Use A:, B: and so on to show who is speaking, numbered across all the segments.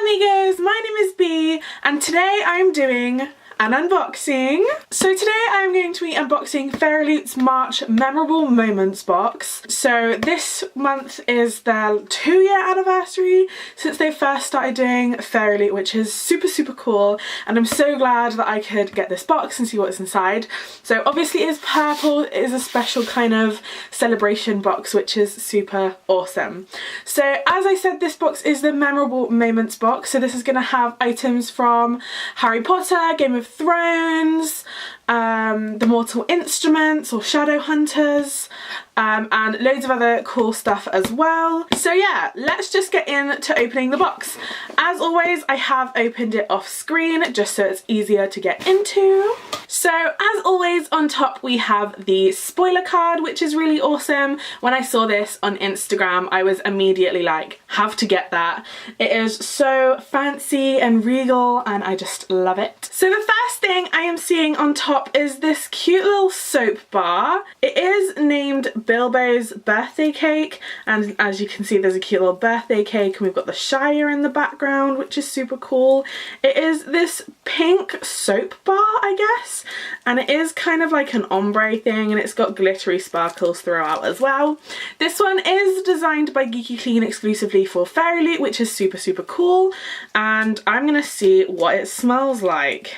A: amigos, my name is B and today I'm doing an unboxing. So today I'm going to be unboxing Fairyloot's March Memorable Moments box. So this month is their 2-year anniversary since they first started doing Fairyloot, which is super cool, and I'm so glad that I could get this box and see what's inside. So obviously it is purple, it is a special kind of celebration box, which is super awesome. So as I said, this box is the Memorable Moments box, so this is going to have items from Harry Potter, Game of Thrones, the Mortal Instruments or Shadow Hunters, and loads of other cool stuff as well. So yeah, let's just get into opening the box. As always, I have opened it off screen just so it's easier to get into. So as always, on top we have the spoiler card, which is really awesome. When I saw this on Instagram, I was immediately like, have to get that. It is so fancy and regal and I just love it. So the first thing I am seeing on top is this cute little soap bar. It is named Bilbo's birthday cake, and as you can see there's a cute little birthday cake, and we've got the Shire in the background, which is super cool. It is this pink soap bar, I guess, and it is kind of like an ombre thing, and it's got glittery sparkles throughout as well. This one is designed by Geeky Clean exclusively for Fairyloot, which is super cool, and I'm gonna see what it smells like.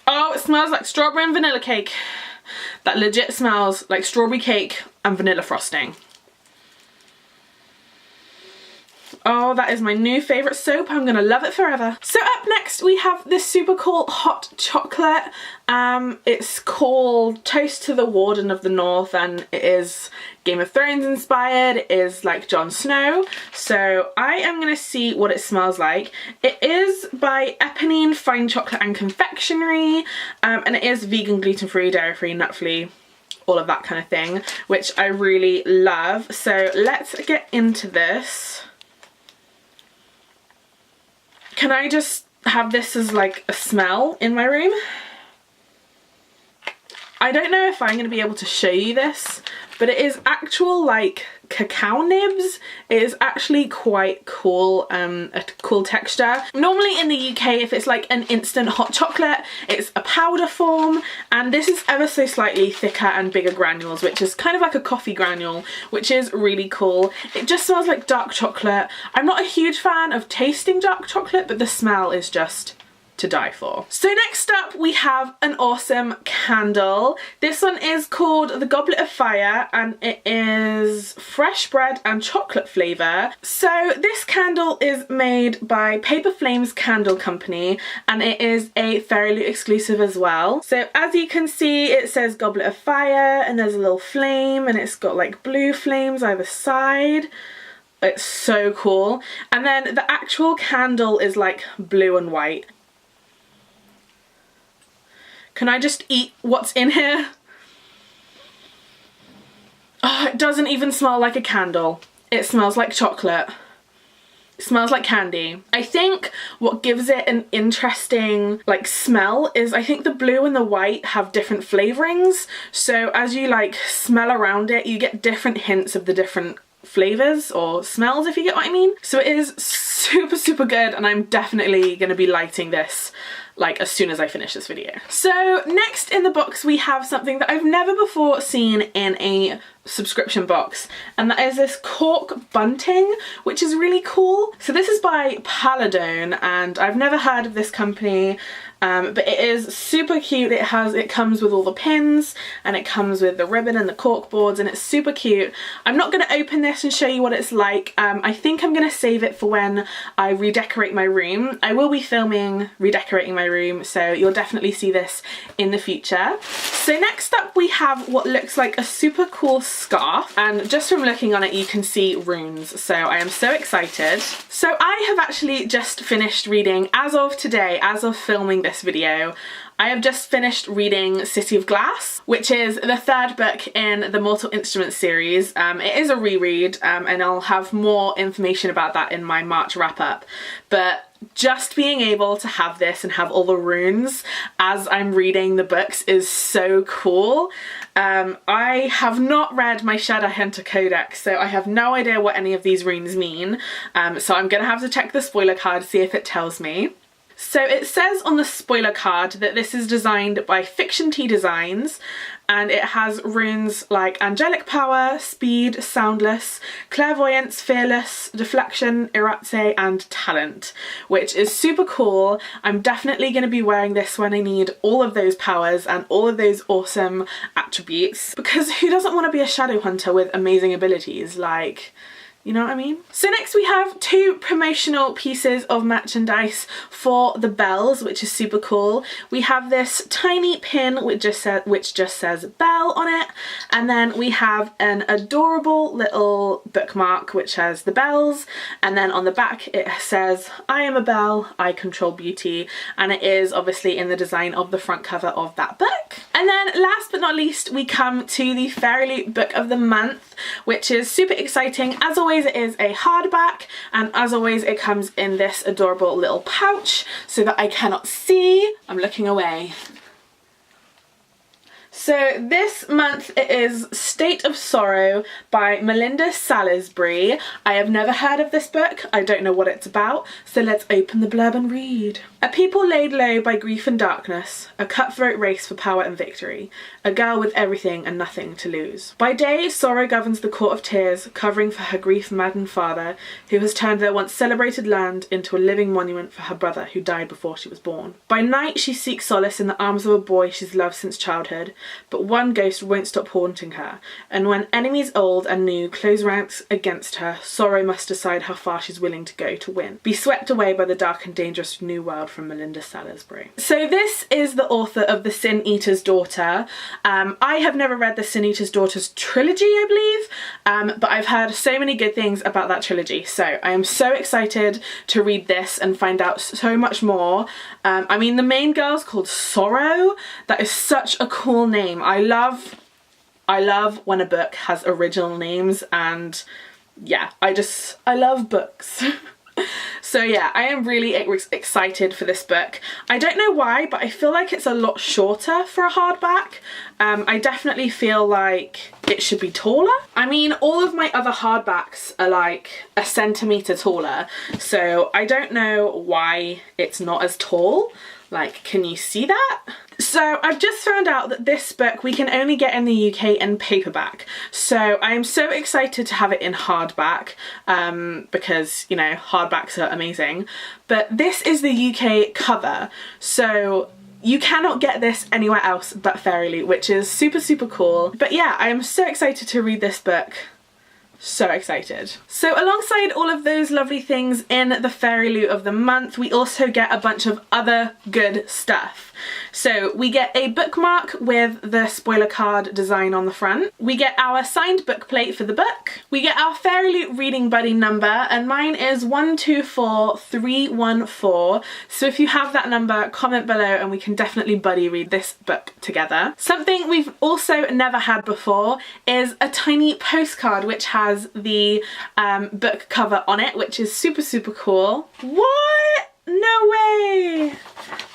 A: Oh, it smells like strawberry and vanilla cake. That legit smells like strawberry cake and vanilla frosting. Oh, that is my new favourite soap. I'm gonna love it forever. So up next we have this super cool hot chocolate. It's called Toast to the Warden of the North, and it is Game of Thrones inspired. It is like Jon Snow. So I am gonna see what it smells like. It is by Eponine Fine Chocolate and Confectionery, and it is vegan, gluten-free, dairy-free, nut-free, all of that kind of thing, which I really love. So let's get into this. Can I just have this as like a smell in my room? I don't know if I'm going to be able to show you this, but it is actual like cacao nibs. It is actually quite cool, a cool texture. Normally in the UK, if it's like an instant hot chocolate, it's a powder form, and this is ever so slightly thicker and bigger granules, which is kind of like a coffee granule, which is really cool. It just smells like dark chocolate. I'm not a huge fan of tasting dark chocolate, but the smell is just to die for. So next up we have an awesome candle. This one is called the Goblet of Fire, and it is fresh bread and chocolate flavour. So this candle is made by Paper Flames Candle Company, and it is a Fairyloot exclusive as well. So as you can see, it says Goblet of Fire, and there's a little flame, and it's got like blue flames either side. It's so cool. And then the actual candle is like blue and white. Can I just eat what's in here? Oh, it doesn't even smell like a candle. It smells like chocolate. It smells like candy. I think what gives it an interesting like smell is I think the blue and the white have different flavourings. So as you like smell around it, you get different hints of the different flavours or smells, if you get what I mean. So it is super good, and I'm definitely going to be lighting this like as soon as I finish this video. So next in the box we have something that I've never before seen in a subscription box, and that is this cork bunting, which is really cool. So this is by Paladone, and I've never heard of this company, but it is super cute. It comes with all the pins, and it comes with the ribbon and the cork boards, and it's super cute. I'm not going to open this and show you what it's like. I think I'm going to save it for when I redecorate my room. I will be filming redecorating my room, so you'll definitely see this in the future. So next up we have what looks like a super cool scarf, and just from looking on it you can see runes, so I am so excited. So I have actually just finished reading, as of today, as of filming this video, I have just finished reading City of Glass, which is the third book in the Mortal Instruments series. It is a reread, and I'll have more information about that in my March wrap up, but just being able to have this and have all the runes as I'm reading the books is so cool. I have not read my Shadow Hunter Codex, so I have no idea what any of these runes mean. So I'm gonna have to check the spoiler card to see if it tells me. So it says on the spoiler card that this is designed by Fiction Tea Designs, and it has runes like Angelic Power, Speed, Soundless, Clairvoyance, Fearless, Deflection, Irate, and Talent, which is super cool. I'm definitely going to be wearing this when I need all of those powers and all of those awesome attributes, because who doesn't want to be a shadow hunter with amazing abilities? Like, you know what I mean? So next we have 2 promotional pieces of merchandise for the bells, which is super cool. We have this tiny pin which just says bell on it, and then we have an adorable little bookmark which has the bells, and then on the back it says, I am a bell, I control beauty, and it is obviously in the design of the front cover of that book. And then last but not least, we come to the Fairyloot book of the month, which is super exciting. As always, it is a hardback, and as always it comes in this adorable little pouch so that I cannot see. I'm looking away. So this month it is State of Sorrow by Melinda Salisbury. I have never heard of this book, I don't know what it's about, so let's open the blurb and read. A people laid low by grief and darkness, a cutthroat race for power and victory, a girl with everything and nothing to lose. By day, sorrow governs the court of tears, covering for her grief-maddened father, who has turned their once celebrated land into a living monument for her brother who died before she was born. By night, she seeks solace in the arms of a boy she's loved since childhood, but one ghost won't stop haunting her, and when enemies old and new close ranks against her, sorrow must decide how far she's willing to go to win. Be swept away by the dark and dangerous new world from Melinda Salisbury. So this is the author of The Sin Eater's Daughter. I have never read The Sin Eater's Daughter's trilogy, I believe, but I've heard so many good things about that trilogy, so I am so excited to read this and find out so much more. I mean, the main girl's called Sorrow. That is such a cool name. I love when a book has original names, and yeah, I love books. So yeah, I am really excited for this book. I don't know why, but I feel like it's a lot shorter for a hardback. I definitely feel like it should be taller. I mean, all of my other hardbacks are like a centimetre taller, so I don't know why it's not as tall. Like, can you see that? So I've just found out that this book we can only get in the UK in paperback, so I am so excited to have it in hardback, because, you know, hardbacks are amazing. But this is the UK cover, so you cannot get this anywhere else but Fairyloot, which is super, super cool. But yeah, I am so excited to read this book. So excited. So alongside all of those lovely things in the Fairyloot of the month, we also get a bunch of other good stuff. So we get a bookmark with the spoiler card design on the front. We get our signed book plate for the book. We get our Fairyloot reading buddy number, and mine is 124314. So if you have that number, comment below and we can definitely buddy read this book together. Something we've also never had before is a tiny postcard which has the book cover on it, which is super, super cool. What? No way!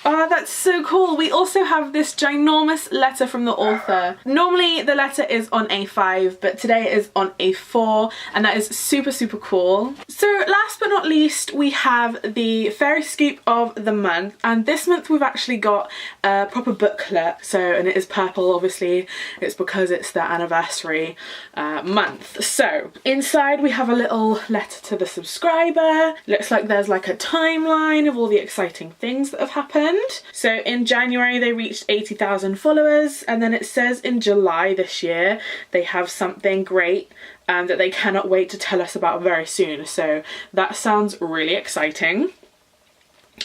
A: Oh, that's so cool. We also have this ginormous letter from the author. Normally the letter is on A5, but today it is on A4, and that is super, super cool. So last but not least, we have the Fairy Scoop of the month, and this month we've actually got a proper booklet. So, and it is purple, obviously. It's because it's the anniversary month. So inside we have a little letter to the subscriber. Looks like there's like a timeline of all the exciting things that have happened. So in January they reached 80,000 followers, and then it says in July this year they have something great that they cannot wait to tell us about very soon. So that sounds really exciting.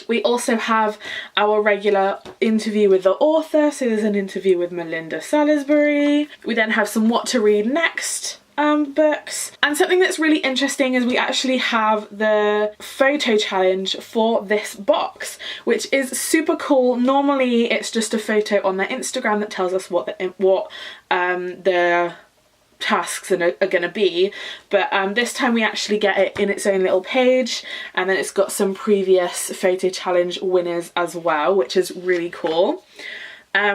A: We also have our regular interview with the author, so there's an interview with Melinda Salisbury. We then have some what to read next books, and something that's really interesting is we actually have the photo challenge for this box, which is super cool. Normally it's just a photo on their Instagram that tells us what the tasks are going to be, but this time we actually get it in its own little page, and then it's got some previous photo challenge winners as well, which is really cool.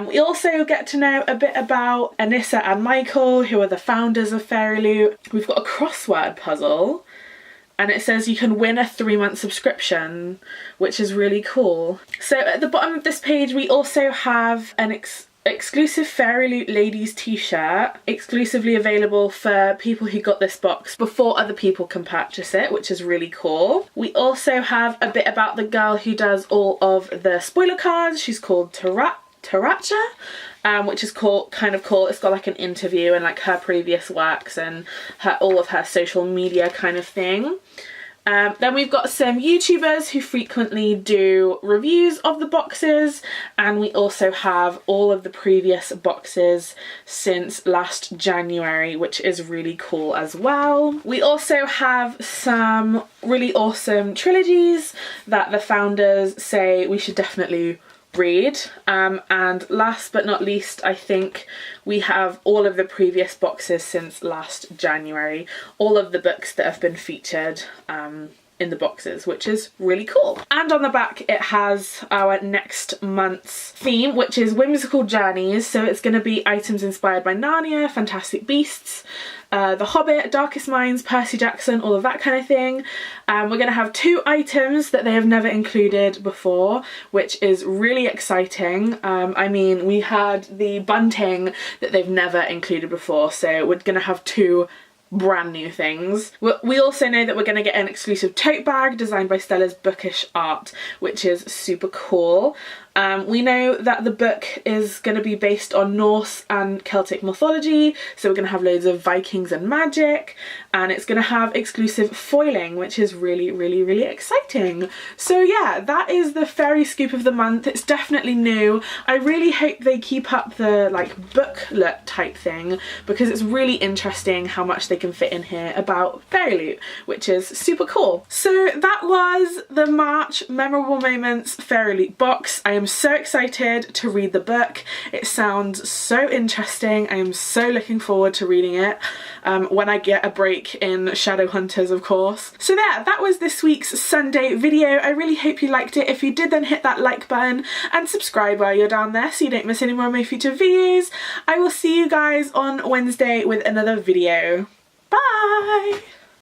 A: We also get to know a bit about Anissa and Michael, who are the founders of Fairyloot. We've got a crossword puzzle, and it says you can win a 3-month subscription, which is really cool. So at the bottom of this page we also have an exclusive Fairyloot ladies t-shirt, exclusively available for people who got this box before other people can purchase it, which is really cool. We also have a bit about the girl who does all of the spoiler cards. She's called Taracha, which is kind of cool. It's got like an interview and like her previous works and all of her social media kind of thing. Then we've got some YouTubers who frequently do reviews of the boxes, and we also have all of the previous boxes since last January, which is really cool as well. We also have some really awesome trilogies that the founders say we should definitely read, and last but not least, I think we have all of the previous boxes since last January, all of the books that have been featured in the boxes, which is really cool. And on the back it has our next month's theme, which is whimsical journeys. So it's going to be items inspired by Narnia, Fantastic Beasts, The Hobbit, Darkest Minds, Percy Jackson, all of that kind of thing. We're going to have 2 items that they have never included before, which is really exciting. I mean, we had the bunting that they've never included before, so we're going to have 2 brand new things. We also know that we're going to get an exclusive tote bag designed by Stella's Bookish Art, which is super cool. We know that the book is going to be based on Norse and Celtic mythology, so we're going to have loads of Vikings and magic, and it's going to have exclusive foiling, which is really exciting. So yeah, that is the fairy scoop of the month. It's definitely new. I really hope they keep up the like booklet type thing, because it's really interesting how much they can fit in here about Fairyloot, which is super cool. So that was the March Memorable Moments Fairyloot box. I am so excited to read the book. It sounds so interesting. I am so looking forward to reading it when I get a break in Shadowhunters, of course. So there, that was this week's Sunday video. I really hope you liked it. If you did, then hit that like button and subscribe while you're down there so you don't miss any more of my future videos. I will see you guys on Wednesday with another video. Bye!